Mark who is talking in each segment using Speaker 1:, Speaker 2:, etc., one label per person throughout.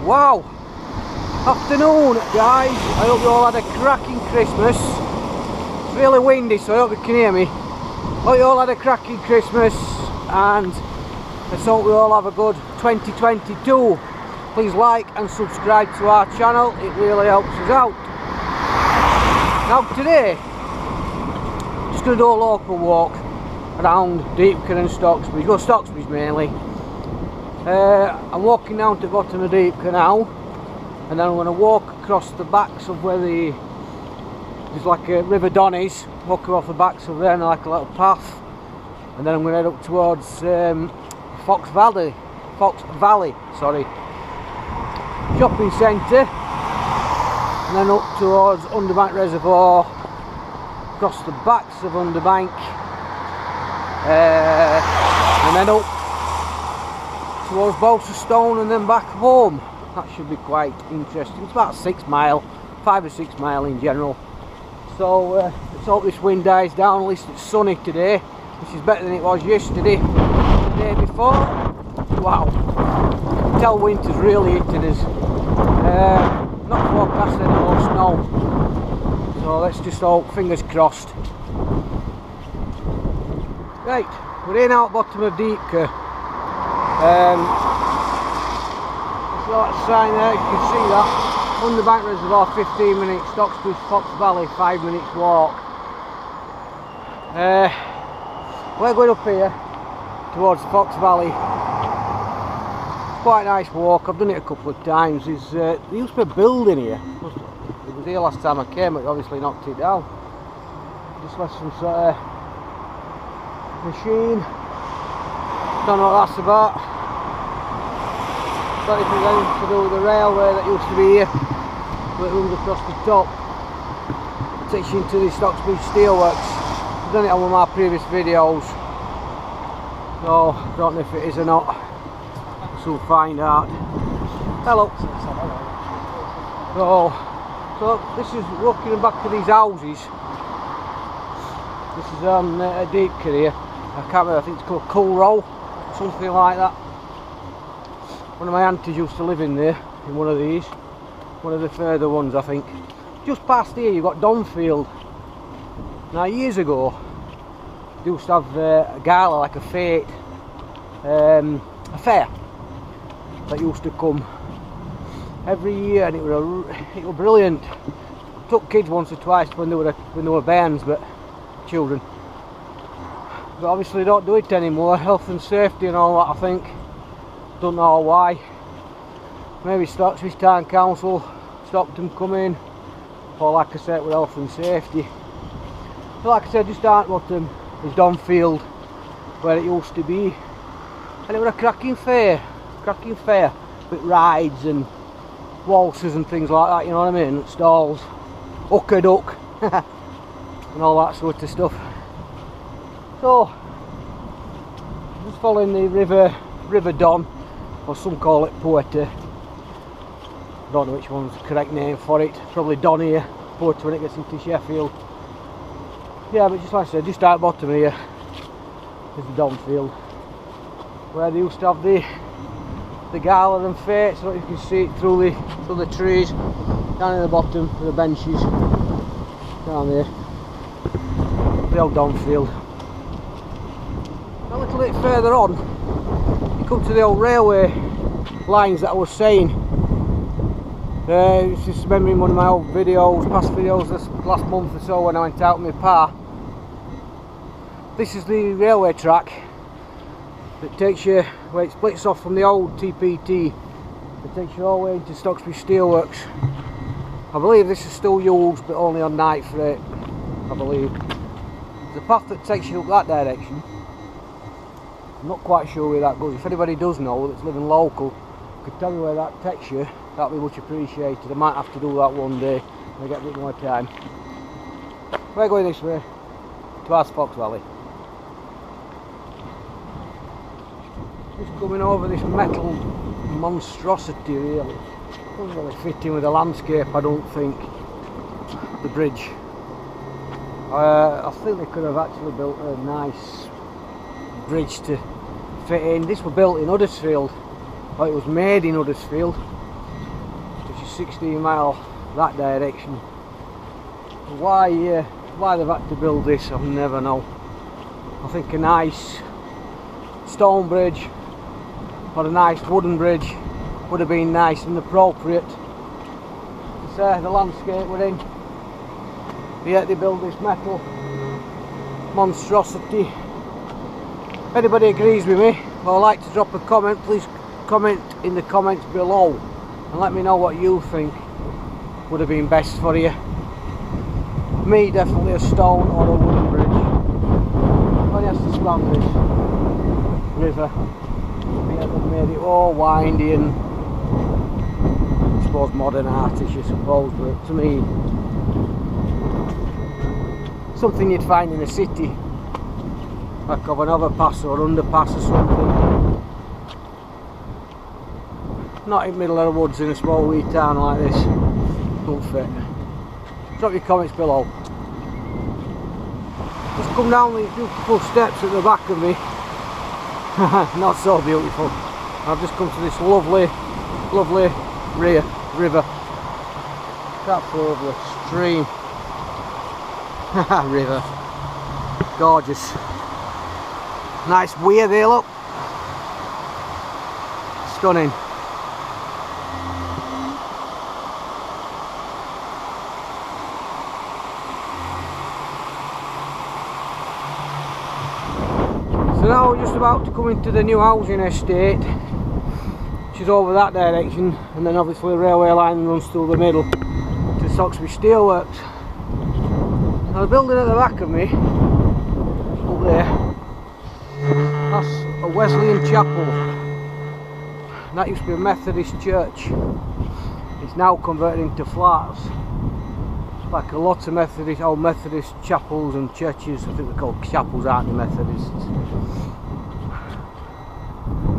Speaker 1: Wow! Afternoon, guys. I hope you all had a cracking Christmas. It's really windy, so I hope you can hear me. Hope you all had a cracking Christmas, and let's hope we all have a good 2022. Please like and subscribe to our channel, it really helps us out. Now today, just going to do a local walk around Deepkin and Stocksbridge, well Stocksbridge mainly. I'm walking down to the bottom of Deepkin now, and then I'm going to walk across the backs of where there's like a River Don is, walk off the backs of there and like a little path, and then I'm going to head up towards Fox Valley, sorry, shopping centre, and then up towards Underbank Reservoir, across the backs of Underbank, and then up towards Stone and then back home. That should be quite interesting. It's about 6 miles, 5 or 6 miles in general. So let's hope this wind dies down. At least it's sunny today, which is better than it was yesterday, the day before. Wow, you can tell winter's really hitting us. Not forecast any more snow, so let's just hope, fingers crossed. Right, we're in out bottom of Deepkin. There's that sign there, you can see that. Underbank Reservoir 15 minutes, Stocksbridge Fox Valley 5 minutes walk. We're going up here towards Fox Valley. Quite a nice walk. I've done it a couple of times. There used to be a building here. It was here last time I came, but obviously knocked it down. Just left some sort of machine. Don't know what that's about. Got anything to do with the railway that used to be here, but it runs across the top. It takes you into the Stocksbridge Steelworks. I've done it on one of my previous videos, so I don't know if it is or not. So we'll find out. Hello. So this is walking back to these houses. This is on Deepkin here. I can't remember, I think it's called Cool Row, something like that. One of my aunties used to live in there, in one of these. One of the further ones, I think. Just past here you've got Donfield. Now years ago, they used to have a gala, like a fete, a fair, that used to come every year, and it was brilliant. Took kids once or twice when they were bands, but children. But obviously don't do it anymore, health and safety and all that, I think. Don't know why. Maybe Stocksbridge Town Council stopped them coming, or like I said, with health and safety. But like I said, just down at bottom is Donfield, where it used to be, and it was a cracking fair with rides and waltzes and things like that, you know what I mean, stalls, hook a duck and all that sort of stuff. So just following the River Don, or some call it Porter. I don't know which one's the correct name for it. Probably Don here, Porter when it gets into Sheffield. Yeah, but just like I said, just out bottom here is the Donfield, where they used to have the gala and fete, so you can see it through the trees. Down in the bottom of the benches, down there, the old Donfield. A little bit further on, you come to the old railway lines that I was saying. It's just remembering one of my old videos, past videos, this last month or so when I went out with my pa. This is the railway track that takes you, where it splits off from the old TPT. It takes you all the way into Stocksbridge Steelworks. I believe this is still used, but only on night freight, I believe. There's a path that takes you up that direction. I'm not quite sure where that goes. If anybody does know that's living local, could tell me where that takes you, that'd be much appreciated. I might have to do that one day when I get a bit more time. We're going this way, towards Fox Valley. Just coming over this metal monstrosity really. Doesn't really fit in with the landscape, I don't think. The bridge. I think they could have actually built a nice bridge to fit in. This was built in Huddersfield, or it was made in Huddersfield. 16 mile that direction. Why they've had to build this, I'll never know. I think a nice stone bridge or a nice wooden bridge would have been nice and appropriate. It's the landscape we're in. Yet they build this metal monstrosity. If anybody agrees with me or would like to drop a comment, please comment in the comments below and let me know what you think would have been best for you. Me, definitely a stone or a wooden bridge. When you have to span this river, they've made it all windy and I suppose modern artish, I suppose, but to me something you'd find in a city, like of an overpass or underpass or something. Not in the middle of the woods in a small wee town like this. Don't fit. Drop your comments below. Just come down these beautiful steps at the back of me. Not so beautiful. I've just come to this lovely river. That's lovely. Stream. River. Gorgeous. Nice weir there, look. Stunning. So now we're just about to come into the new housing estate, which is over that direction, and then obviously the railway line runs through the middle to Stocksbridge Steelworks. Now the building at the back of me, up there, that's a Wesleyan chapel. That used to be a Methodist church. It's now converted into flats. Like a lot of old Methodist chapels and churches, I think they're called chapels, aren't they, Methodists?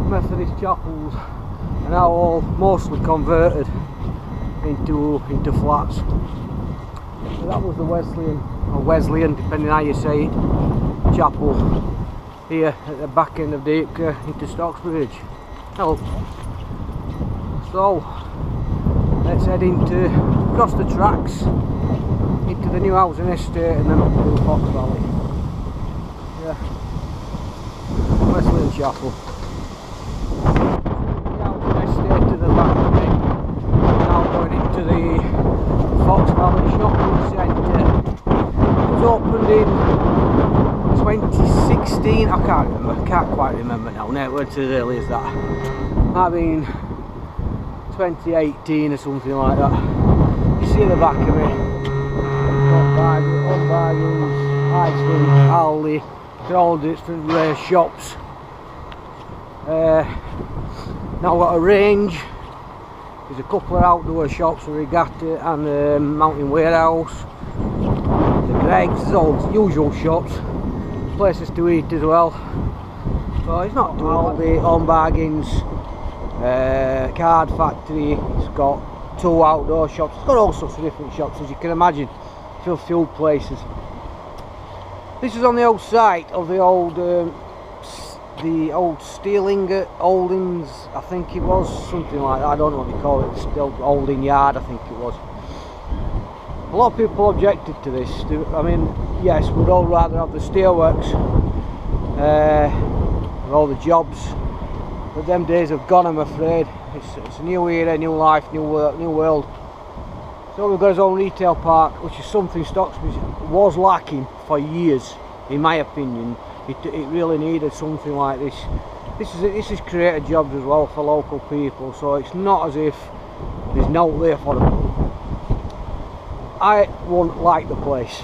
Speaker 1: Methodist chapels are now all mostly converted into flats. So that was the Wesleyan, depending how you say it, chapel here at the back end of the into Stocksbridge. Hello. So let's head across the tracks into the new housing estate and then up to the Fox Valley. Yeah, Wesleyan Chapel. The housing estate to the back of me. Now going into the Fox Valley shopping centre. It was opened in 2016. I can't quite remember now. No, it weren't as early as that. Might have been 2018 or something like that. You see the back of me. On bargains, Iceland, Aldi, they're all different shops. Now got a range. There's a couple of outdoor shops, a Regatta and a Mountain Warehouse. The Greggs, all the usual shops. Places to eat as well. So it's not too Aldi, On Bargains, Card Factory. It's got 2 outdoor shops. It's got all sorts of different shops, as you can imagine. Few places. This is on the old site of the old steel ingot holdings, I think it was, something like that. I don't know what they call it, still holding yard, I think it was. A lot of people objected to this. I mean, yes, we'd all rather have the steelworks with all the jobs, but them days have gone, I'm afraid. It's a new era, new life, new world. So we've got his own retail park, which is something Stocksbridge was lacking for years, in my opinion. It really needed something like this. This has created jobs as well for local people, so it's not as if there's no there for them. I won't like the place.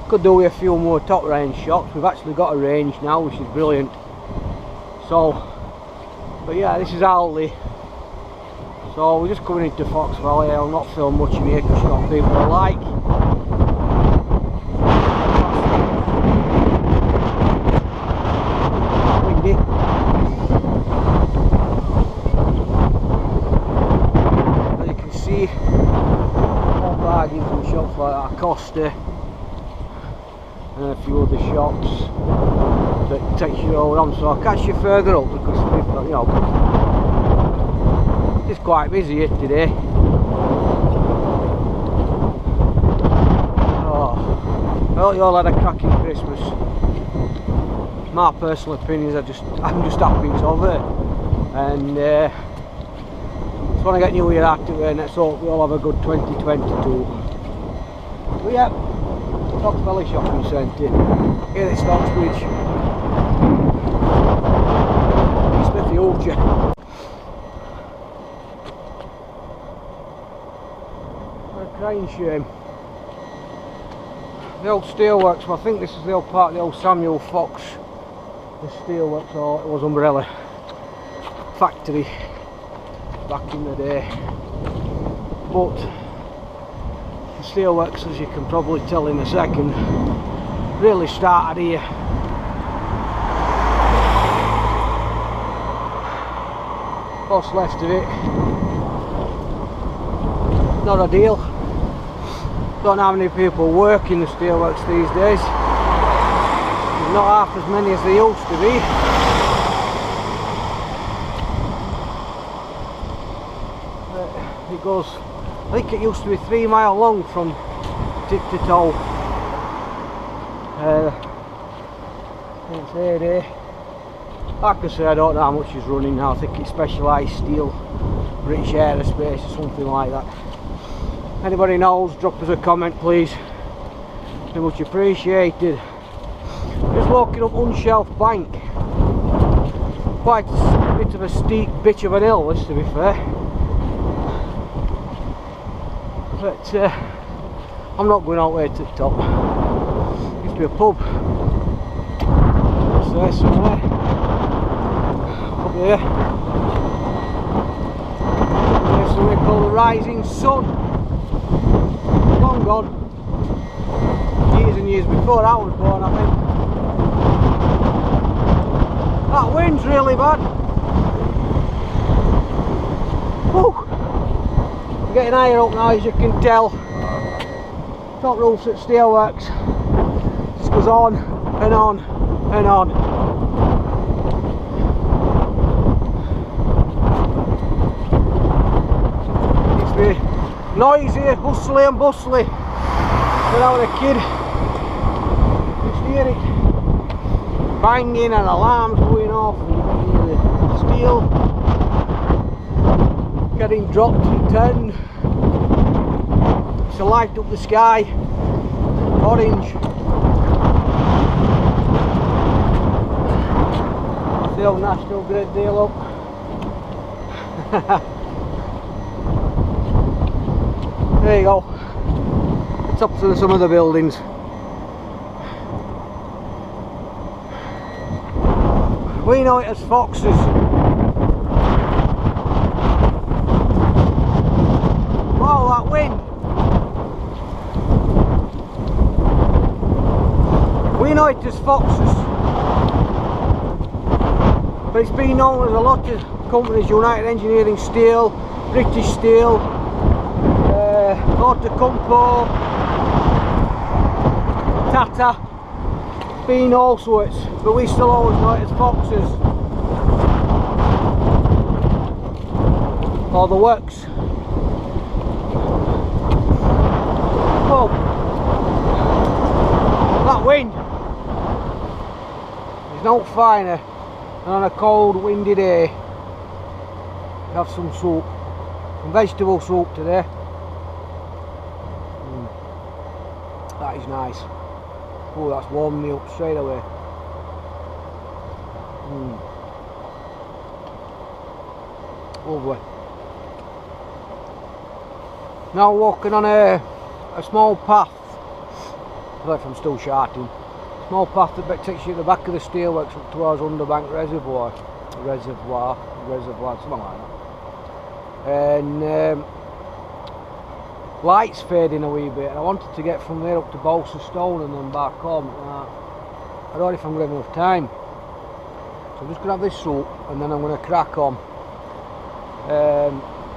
Speaker 1: Could do with a few more top range shops. We've actually got a range now, which is brilliant. So, but yeah, this is Aldi. So we're just coming into Fox Valley. I'll not film much in here because you've got people I like. Windy. As you can see, all bargains and shops like that, Costa and a few other shops that takes you all on. So I'll catch you further up because people, you know, it's quite busy here today. hope you all had a cracking Christmas. My personal opinion is I'm just happy it's over, and just want to get New Year out of the way, and let's hope we all have a good 2022. But yeah, Stocksbridge Shopping Centre here at Stocksbridge. Smithy Ulcher. What a crying shame. The old steelworks, well, I think this is the old part of the old Samuel Fox. The steelworks, or it was umbrella factory back in the day. But the steelworks, as you can probably tell in a second, really started here. What's left of it, not ideal. Don't know how many people work in the steelworks these days. There's not half as many as there used to be. It goes, I think it used to be 3 miles long from tip to toe. It's here. Like I say, I don't know how much is running now. I think it's specialised steel, British Aerospace or something like that. Anybody knows, drop us a comment please. Very much appreciated. Just walking up Unshelf Bank. Quite a bit of a steep bitch of an hill this, to be fair. But I'm not going all the way to the top. Used to be a pub. It's there somewhere. Up here. There's something called the Rising Sun. Long gone. Years and years before I was born, I think. That wind's really bad. Woo. I'm getting higher up now, as you can tell. Top roofs at steelworks. Just goes on and on and on. Used to be noisy, hustly and bustly when I was a kid. Just hear it banging and alarms going off, and you can hear the steel getting dropped and turned to light up the sky, orange. The old National Grid deal up. There you go, tops of some of the buildings. We know it as Foxes. Wow, that wind! We know it as Foxes. But it's been known as a lot of companies: United Engineering Steel, British Steel, Autocompo, Tata, been all sorts, but we still always know it as Foxes. Or the works. Oh, that wind is no finer than on a cold windy day. Have some soup, some vegetable soup today. That is nice. Oh, that's warmed me up straight away. Lovely. Now walking on a small path. I don't know if I'm still shouting. Small path that takes you to the back of the steelworks up towards Underbank Reservoir. Reservoir, something like that. And light's fading a wee bit, and I wanted to get from there up to Balsa Stone and then back home. I don't know if I'm going to have enough time, so I'm just going to have this soup and then I'm going to crack on.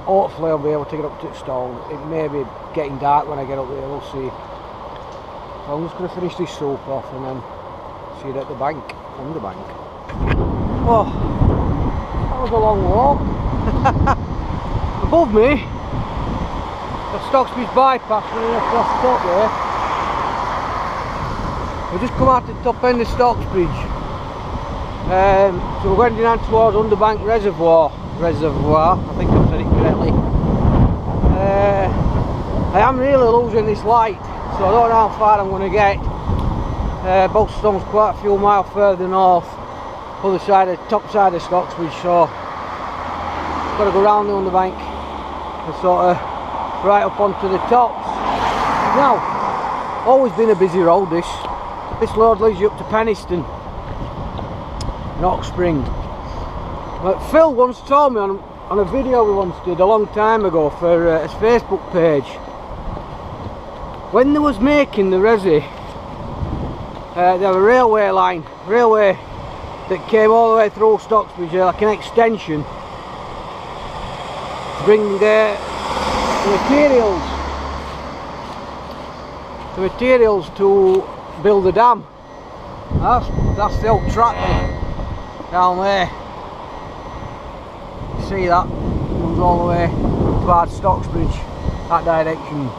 Speaker 1: Hopefully I'll be able to get up to the stone. It may be getting dark when I get up there, we'll see. So I'm just going to finish this soup off and then see it at the bank, Underbank. Oh, that was a long walk. Above me, the Stocksbridge bypass running across the top there. We've just come out to the top end of Stocksbridge. So we're going down towards Underbank Reservoir, I think I've said it correctly. I am really losing this light, so I don't know how far I'm going to get. Bolstone's quite a few miles further north, other side of, top side of Stocksbridge, so I've got to go round the Underbank and sort of right up onto the tops. Now, always been a busy road this. This road leads you up to Penistone, Knock Spring. But Phil once told me on a video we once did a long time ago for his Facebook page, when they was making the Rezzy, there was a railway that came all the way through Stocksbridge, like an extension, to bring the materials to build the dam. That's the old track then, down there. You see that? It goes all the way towards Stocksbridge, that direction.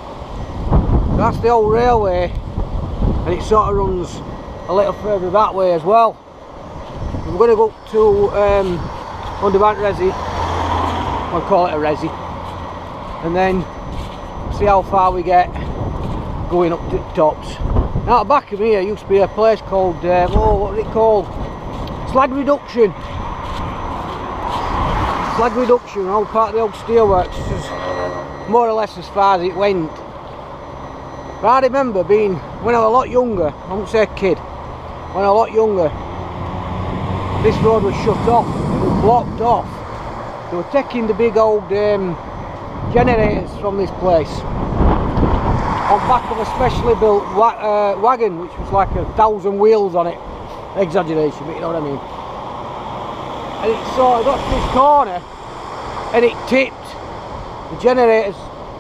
Speaker 1: That's the old railway, and it sort of runs a little further that way as well. We're going to go up to Underbank Rezzy, I'll call it a Rezzy, and then see how far we get going up to the tops. Now at the back of me here used to be a place called, what was it called? Slag Reduction, an old part of the old steelworks, more or less as far as it went. But I remember being, when I was a lot younger, I won't say a kid, when I was a lot younger, this road was shut off, it was blocked off. They were taking the big old generators from this place on back of a specially built wagon, which was like 1,000 wheels on it. Exaggeration, but you know what I mean. And it sort of got to this corner and it tipped. The generators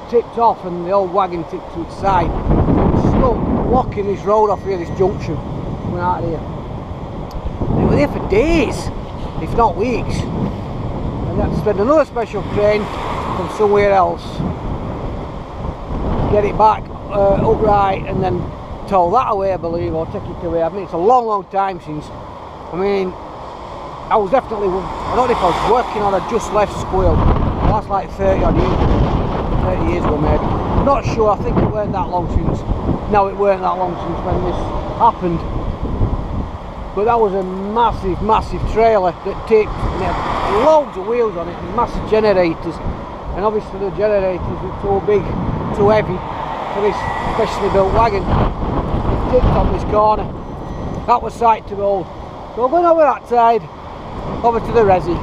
Speaker 1: tipped off and the old wagon tipped to its side. It was stuck blocking this road off here, this junction coming out of here. And it was there for days, if not weeks. And I had to spend another special train from somewhere else to get it back upright and then tow that away, I believe, or take it away. I mean, it's a long time since. I mean, I was definitely, I don't know if I was working on a just left squeal. Well, that's like 30 years ago maybe. I'm not sure, I think it weren't that long since. No, it weren't that long since when this happened. But that was a massive trailer that tipped, and it had loads of wheels on it, and massive generators. And obviously the generators were too big, too heavy for this specially built wagon. It tipped on this corner. That was sight to behold. So we're going over that side, over to the Rezzy.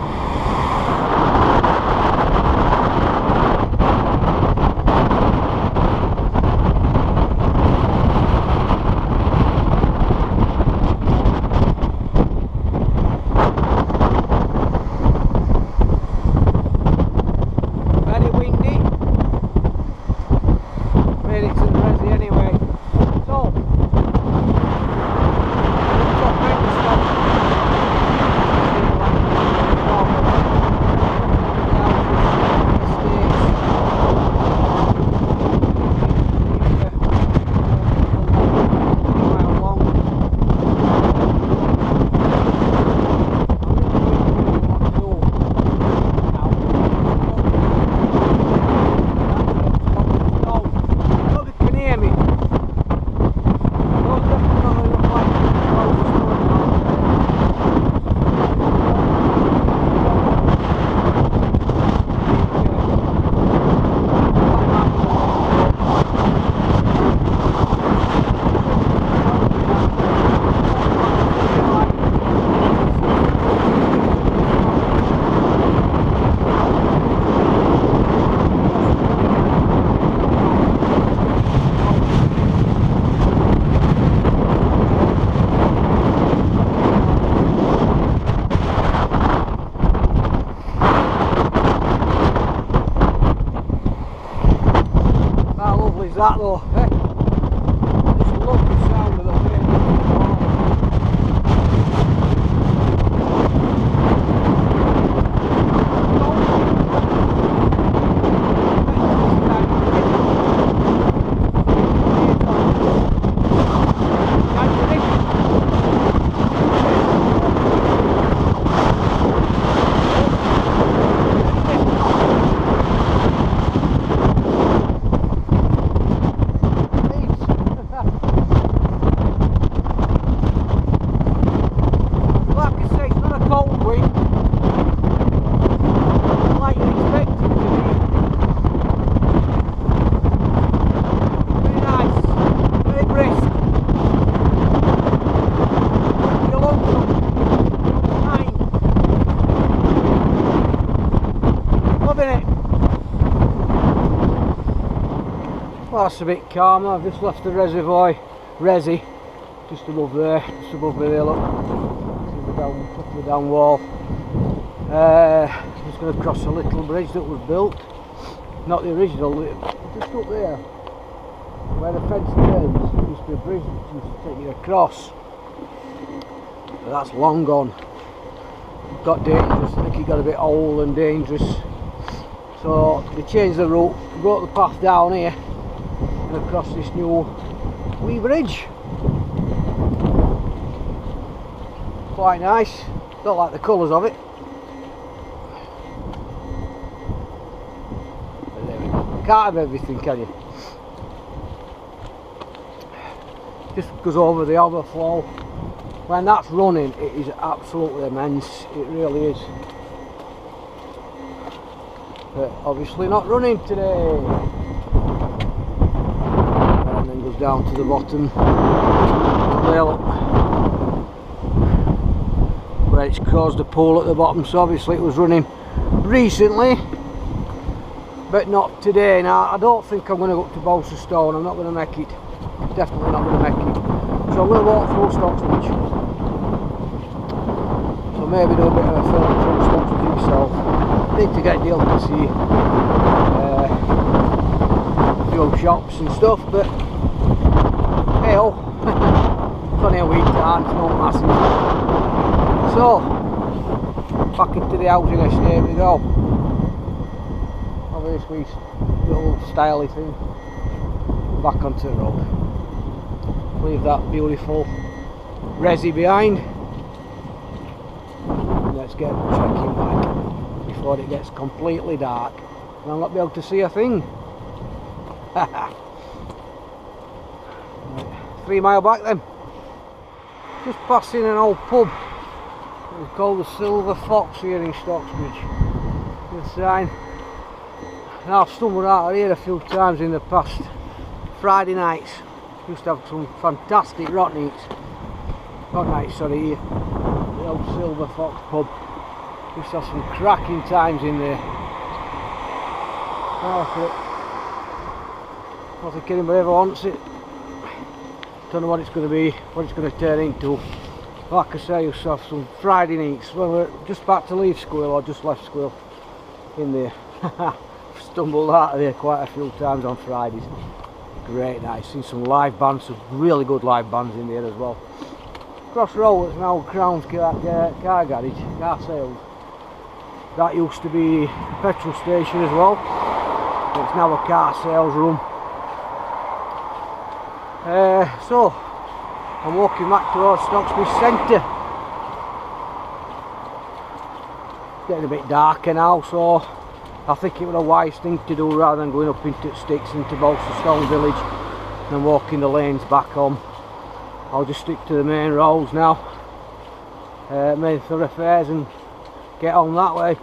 Speaker 1: That though, eh? Just love the sound of the wind. that's a bit calmer. I've just left the reservoir, Rezzy, just above there, just above me there, look. See the down, top of the down wall. Just going to cross a little bridge that was built. Not the original, just up there. Where the fence turns, there used to be a bridge that used to take you across. But that's long gone. It got dangerous, I think it got a bit old and dangerous. So they changed the route, brought the path down here and across this new wee bridge. Quite nice, don't like the colours of it. But there we go. Can't have everything, can you? Just goes over the overflow. When that's running, it is absolutely immense, it really is. But obviously not running today. And then goes down to the bottom there, look, where it's caused a pool at the bottom. So obviously it was running recently, but not today. Now I don't think I'm going to go up to Balsa Stone. I'm not going to make it. Definitely not going to make it. So I'm going to walk through Stocksbridge. So maybe do a bit of a film through Stocksbridge itself. Need to get the to see a few shops and stuff, but hey oh, it's only a week time, it's not massive. So back into the housing estate we go. Over this wee little styly thing, back onto the road. Leave that beautiful Rezzy behind. And let's get checking back before it gets completely dark and I'll not be able to see a thing. Right, 3 mile back then. Just passing an old pub. It's called the Silver Fox here in Stocksbridge. The sign. And I've stumbled out of here a few times in the past. Friday nights. Used to have some fantastic rock nights. Sorry, here. The old Silver Fox pub. Used to have some cracking times in there. Oh, look at it. I don't think anybody ever wants it. Don't know what it's going to be, what it's going to turn into. Like I say, I used to have some Friday nights when we're just about to leave school or just left school in there. Stumbled out of there quite a few times on Fridays. Great night, seen some live bands, some really good live bands in there as well. Across the road there's an old Crown's car garage, car sales. That used to be a petrol station as well. It's now a car sales room. So I'm walking back towards Stocksbridge Centre. Getting a bit darker now, so I think it was a wise thing to do rather than going up into Sticks into Balsa Stone Village and walking the lanes back home. I'll just stick to the main roads now, main thoroughfares, and get on that way.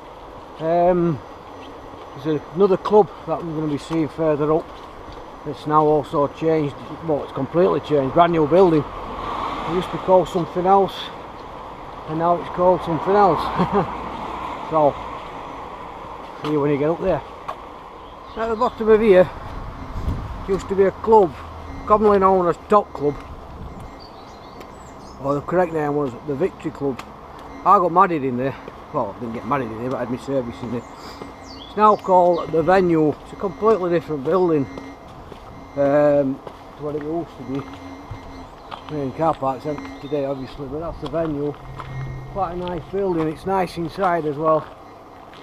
Speaker 1: There's another club that I'm going to be seeing further up. It's now also changed, well, it's completely changed, brand new building. It used to be called something else and now it's called something else. So see you when you get up there. At the bottom of here used to be a club commonly known as Top Club, or the correct name was the Victory Club. I got married in there. Well, I didn't get married in there, but I had my service in there. It's now called the Venue. It's a completely different building to what it used to be. Main car park's empty today obviously, but that's the Venue. Quite a nice building. It's nice inside as well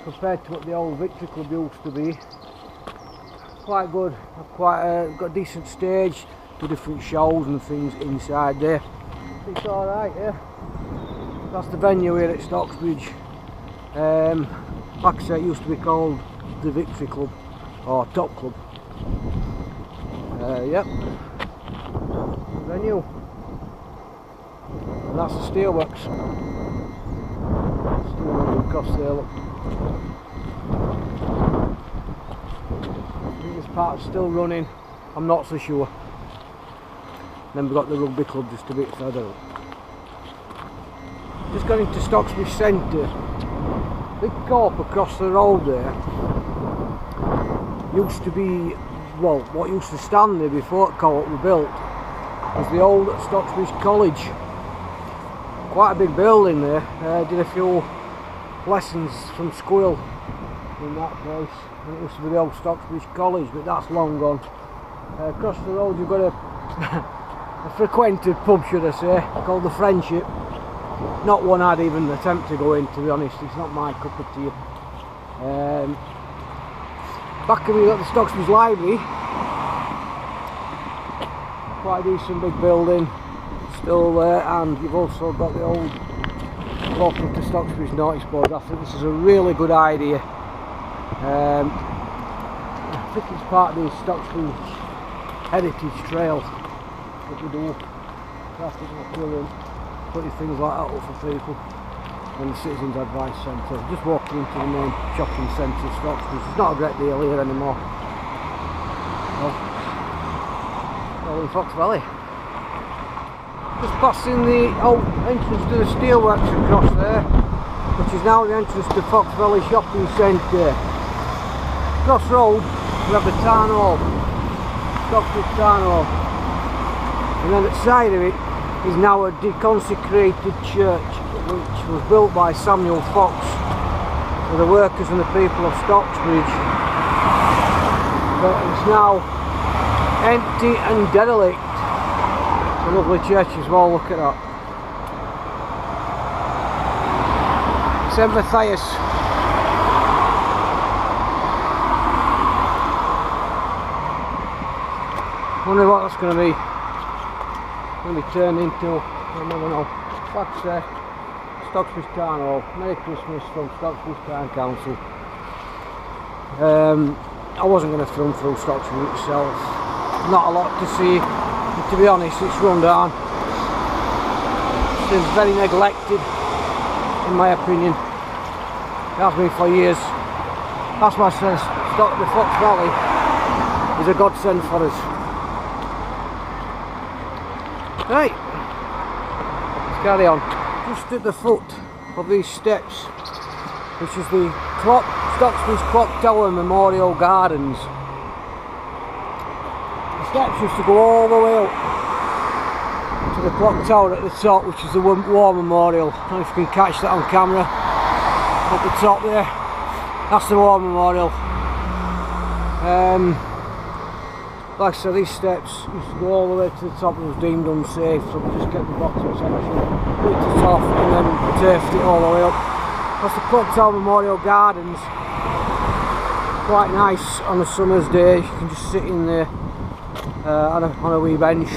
Speaker 1: compared to what the old Victory Club used to be. Quite good. Got a decent stage, do different shows and things inside there. It's alright, yeah. That's the Venue here at Stocksbridge. Like I say, it used to be called the Victory Club or Top Club. Yep, Venue. And that's the steelworks. Still running across there, look. I think this part's still running, I'm not so sure. Then we've got the rugby club just a bit further up. Just going into Stocksbridge Centre. Big co-op across the road there. Used to be well, what used to stand there before the co-op was built was the old Stocksbridge College. Quite a big building there. Did a few lessons from school in that place. And it used to be the old Stocksbridge College, but that's long gone. Across the road you've got a frequented pub, should I say, called the Friendship. Not one I'd even attempt to go in, to be honest. It's not my cup of tea. Back of me, got the Stocksbridge Library. Quite a decent big building, still there, and you've also got the old local to Stocksbridge notice board. I think this is a really good idea. I think it's part of the Stocksbridge Heritage Trail that we do. I think that's brilliant. Putting things like that up for people. And the Citizens Advice Centre. Just walking into the main shopping centre of Stocksbridge. There's not a great deal here anymore. Well, in Fox Valley. Just passing the old entrance to the steelworks across there, which is now the entrance to Fox Valley Shopping Centre. Cross road we have the Town Hall, Stocksbridge Town Hall, and then at the side of it is now a deconsecrated church, which was built by Samuel Fox for the workers and the people of Stocksbridge, but it's now empty and derelict. It's a lovely church as well, look at that. St. Matthias. Wonder what that's going to be. Going to be turned into, I never know. Like I say, Stocksbridge Town Hall. Merry Christmas from Stocksbridge Town Council. I wasn't going to film through Stocksbridge itself. Not a lot to see. And to be honest, it's run down. It's very neglected, in my opinion. It has been for years. That's why I say the Fox Valley is a godsend for us. Right, let's carry on. Just at the foot of these steps, which is the Stocksbridge Clock Tower Memorial Gardens. The steps used to go all the way up to the clock tower at the top, which is the War Memorial. I don't know if you can catch that on camera. At the top there, that's the War Memorial. Like I said, these steps used to go all the way to the top. It was deemed unsafe, so we just kept the bottom section, put it off, and then turfed it all the way up. That's the Clock Tower Memorial Gardens. Quite nice on a summer's day. You can just sit in there on a wee bench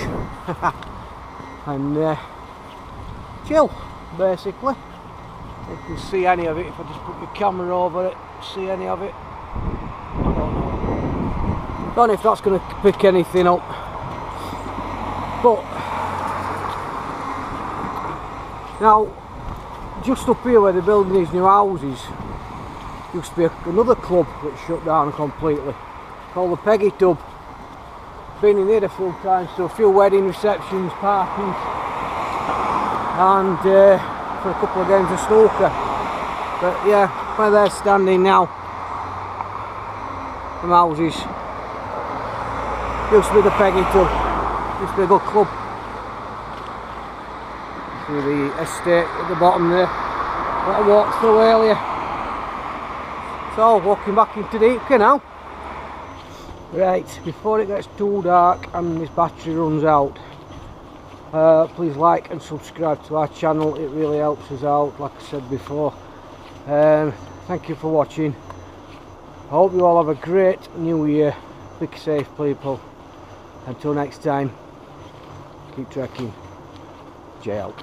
Speaker 1: and chill, basically. You can see any of it if I just put the camera over it. See any of it? Don't know if that's going to pick anything up, but now just up here where they're building these new houses used to be another club that shut down completely, called the Peggy Tub. Been in here a few times, so a few wedding receptions, parties, and for a couple of games of snooker. But yeah, where they're standing now, them houses. Used to be the Peggy Tub, used to be a good club. See the estate at the bottom there that I walked through earlier. So, walking back into Deepka now. Right, before it gets too dark and this battery runs out, please like and subscribe to our channel, it really helps us out, like I said before. Thank you for watching. I hope you all have a great new year. Be safe, people. Until next time, keep trekking. Jay out.